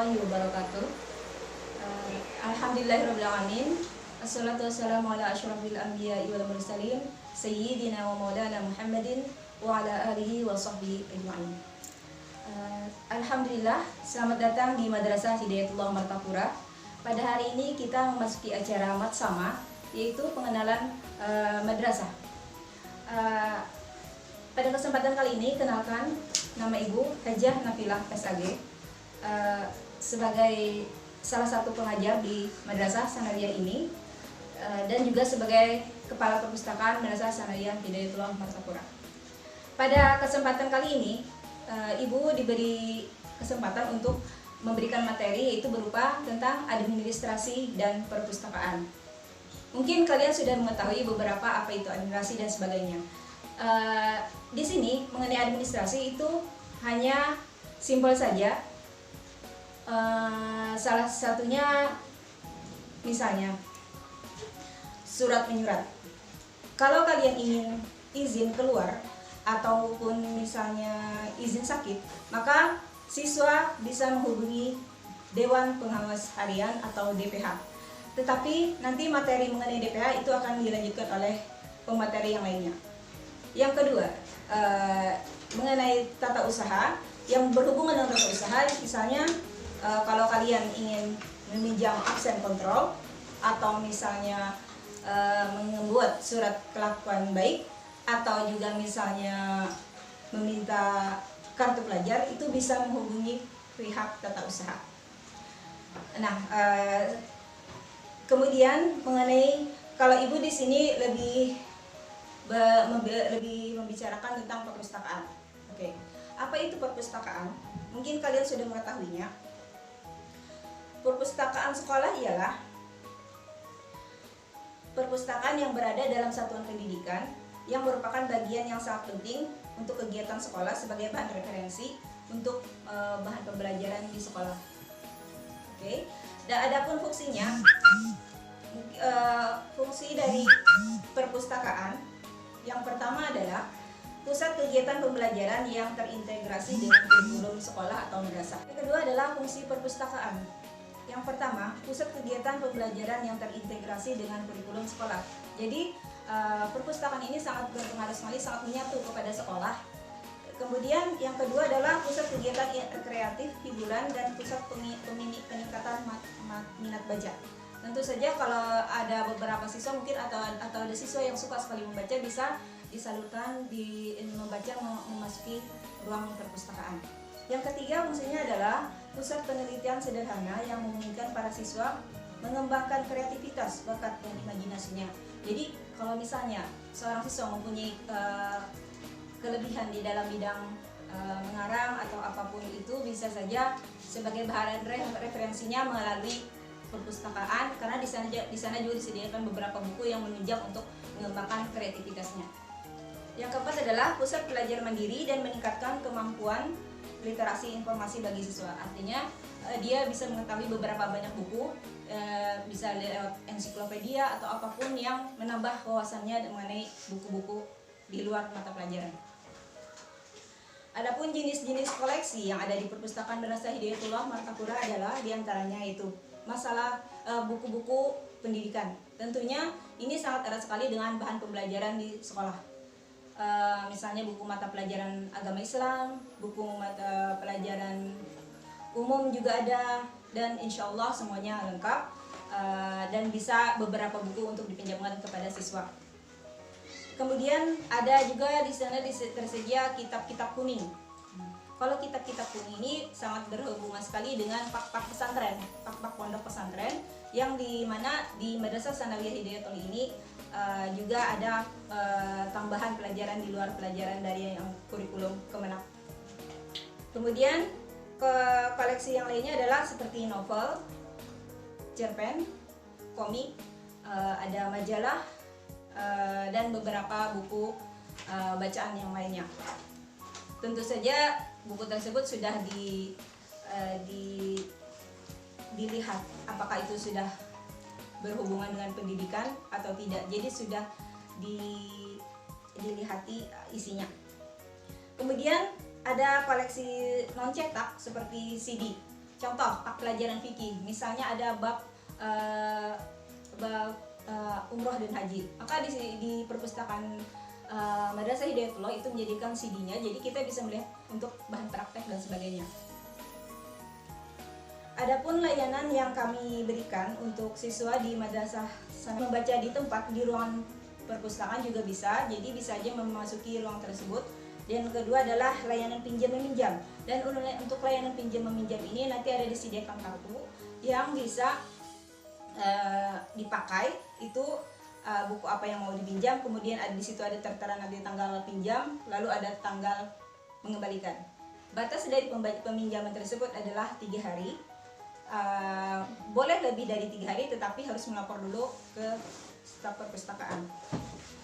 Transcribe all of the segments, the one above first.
warahmatullahi wabarakatuh. Alhamdulillahirrahmanirrahim. Assalatu wassalamu ala asyrafil anbiya'i wal mursalin Sayyidina wa maulana Muhammadin wa ala alihi wa sahbihi ajma'in. Alhamdulillah, selamat datang di Madrasah Hidayatullah Martapura. Pada hari ini kita memasuki acara Matsama, yaitu pengenalan madrasah. Pada kesempatan kali ini, kenalkan nama Ibu Hajah Nafilah SAG sebagai salah satu pengajar di Madrasah Sanawiyah ini dan juga sebagai Kepala Perpustakaan Madrasah Sanawiyah Hidayatullah Martapura. Pada kesempatan kali ini, Ibu diberi kesempatan untuk memberikan materi, yaitu berupa tentang administrasi dan perpustakaan. Mungkin kalian sudah mengetahui beberapa apa itu administrasi dan sebagainya. Di sini mengenai administrasi itu hanya simpel saja. Salah satunya misalnya surat menyurat. Kalau kalian ingin izin keluar ataupun misalnya izin sakit, maka siswa bisa menghubungi Dewan Pengawas Harian atau DPH. Tetapi nanti materi mengenai DPH itu akan dilanjutkan oleh pemateri yang lainnya. Yang kedua, mengenai tata usaha, yang berhubungan dengan tata usaha, misalnya kalau kalian ingin meminjam absen kontrol atau misalnya membuat surat kelakuan baik atau juga misalnya meminta kartu pelajar, itu bisa menghubungi pihak tata usaha. Nah, kemudian mengenai kalau Ibu di sini lebih membicarakan tentang perpustakaan. Oke, apa itu perpustakaan? Mungkin kalian sudah mengetahuinya. Perpustakaan sekolah ialah perpustakaan yang berada dalam satuan pendidikan yang merupakan bagian yang sangat penting untuk kegiatan sekolah sebagai bahan referensi untuk bahan pembelajaran di sekolah. Oke, dan adapun fungsinya, fungsi dari perpustakaan yang pertama adalah pusat kegiatan pembelajaran yang terintegrasi dengan kurikulum sekolah atau madrasah. Yang kedua adalah fungsi perpustakaan. Yang pertama, pusat kegiatan pembelajaran yang terintegrasi dengan kurikulum sekolah. Jadi, perpustakaan ini sangat berpengaruh sekali, sangat menyatu kepada sekolah. Kemudian yang kedua adalah pusat kegiatan kreatif, hiburan, dan pusat peningkatan minat baca. Tentu saja kalau ada beberapa siswa mungkin atau ada siswa yang suka sekali membaca, bisa disalurkan di membaca memasuki ruang perpustakaan. Yang ketiga, fungsinya adalah pusat penelitian sederhana yang memungkinkan para siswa mengembangkan kreativitas, bakat, dan imajinasinya. Jadi kalau misalnya seorang siswa mempunyai kelebihan di dalam bidang mengarang atau apapun itu, bisa saja sebagai bahan referensinya melalui perpustakaan, karena di sana juga disediakan beberapa buku yang menunjang untuk mengembangkan kreativitasnya. Yang keempat adalah pusat belajar mandiri dan meningkatkan kemampuan literasi informasi bagi siswa. Artinya dia bisa mengetahui beberapa banyak buku, bisa lewat ensiklopedia atau apapun yang menambah wawasannya mengenai buku-buku di luar mata pelajaran. Adapun jenis-jenis koleksi yang ada di perpustakaan Madrasah Hidayatullah Martapura adalah diantaranya itu masalah buku-buku pendidikan. Tentunya ini sangat erat sekali dengan bahan pembelajaran di sekolah. Misalnya buku mata pelajaran agama Islam, buku mata pelajaran umum juga ada, dan insya Allah semuanya lengkap dan bisa beberapa buku untuk dipinjamkan kepada siswa. Kemudian ada juga di sana tersedia kitab-kitab kuning. Kalau kitab-kitab kuning ini sangat berhubungan sekali dengan pak-pak pesantren, pak-pak pondok pesantren, yang dimana di Madrasah Sanawiyah Hidayatullah ini juga ada tambahan pelajaran di luar pelajaran dari yang kurikulum Kemenak. Kemudian koleksi yang lainnya adalah seperti novel, cerpen, komik, ada majalah, dan beberapa buku bacaan yang lainnya. Tentu saja buku tersebut sudah dilihat apakah itu sudah berhubungan dengan pendidikan atau tidak. Jadi sudah dilihati isinya. Kemudian ada koleksi non cetak seperti CD. contoh pelajaran fikih, misalnya ada bab umroh dan haji, maka di perpustakaan Madrasah Hidayatullah itu menjadikan CD-nya, jadi kita bisa melihat untuk bahan praktek dan sebagainya. Adapun layanan yang kami berikan untuk siswa di madrasah sana membaca di tempat di ruangan perpustakaan juga bisa, jadi bisa aja memasuki ruang tersebut. Dan kedua adalah layanan pinjam meminjam. Dan untuk layanan pinjam meminjam ini nanti ada disediakan kartu yang bisa dipakai, itu buku apa yang mau dipinjam, kemudian di situ ada tertera nanti tanggal pinjam, lalu ada tanggal mengembalikan. Batas dari peminjaman tersebut adalah 3 hari. Boleh lebih dari 3 hari, tetapi harus melapor dulu ke staf perpustakaan.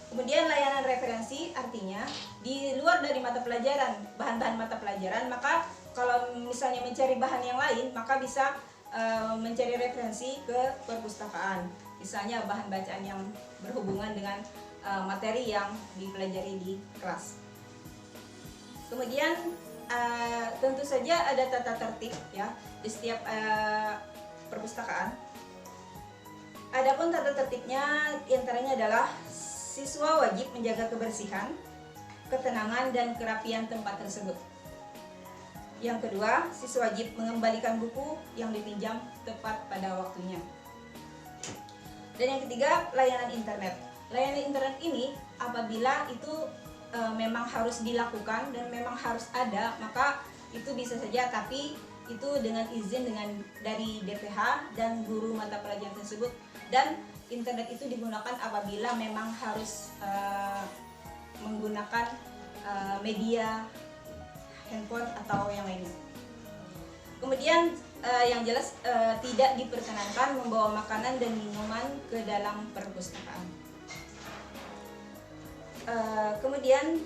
Kemudian layanan referensi, artinya di luar dari mata pelajaran, bahan-bahan mata pelajaran, maka kalau misalnya mencari bahan yang lain, maka bisa mencari referensi ke perpustakaan. Misalnya bahan bacaan yang berhubungan dengan materi yang dipelajari di kelas. Kemudian tentu saja ada tata tertib ya di setiap perpustakaan. Adapun tata tertibnya diantaranya adalah siswa wajib menjaga kebersihan, ketenangan dan kerapian tempat tersebut. Yang kedua, siswa wajib mengembalikan buku yang dipinjam tepat pada waktunya. Dan yang ketiga, layanan internet. Layanan internet ini apabila itu memang harus dilakukan dan memang harus ada, maka itu bisa saja, tapi itu dengan izin dari DPH dan guru mata pelajaran tersebut. Dan internet itu digunakan apabila memang harus menggunakan media handphone atau yang lainnya. Kemudian yang jelas tidak diperkenankan membawa makanan dan minuman ke dalam perpustakaan. Kemudian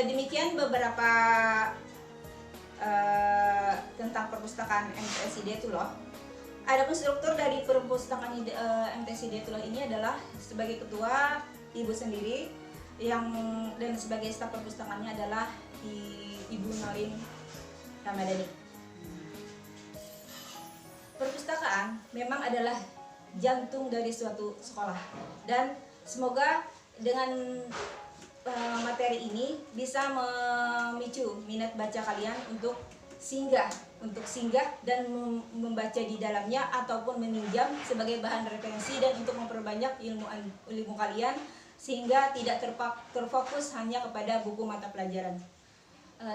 demikian beberapa tentang perpustakaan MTS Hidayatullah. Adapun struktur dari perpustakaan MTS Hidayatullah ini adalah sebagai ketua ibu sendiri, dan sebagai staf perpustakaannya adalah Ibu Norin Ramadhani. Perpustakaan memang adalah jantung dari suatu sekolah, dan semoga dengan materi ini bisa memicu minat baca kalian untuk singgah dan membaca di dalamnya ataupun meminjam sebagai bahan referensi dan untuk memperbanyak ilmu kalian sehingga tidak terfokus hanya kepada buku mata pelajaran.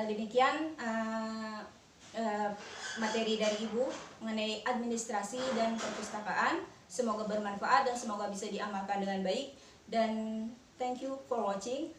Demikian materi dari Ibu mengenai administrasi dan perpustakaan. Semoga bermanfaat dan semoga bisa diamalkan dengan baik. Dan thank you for watching.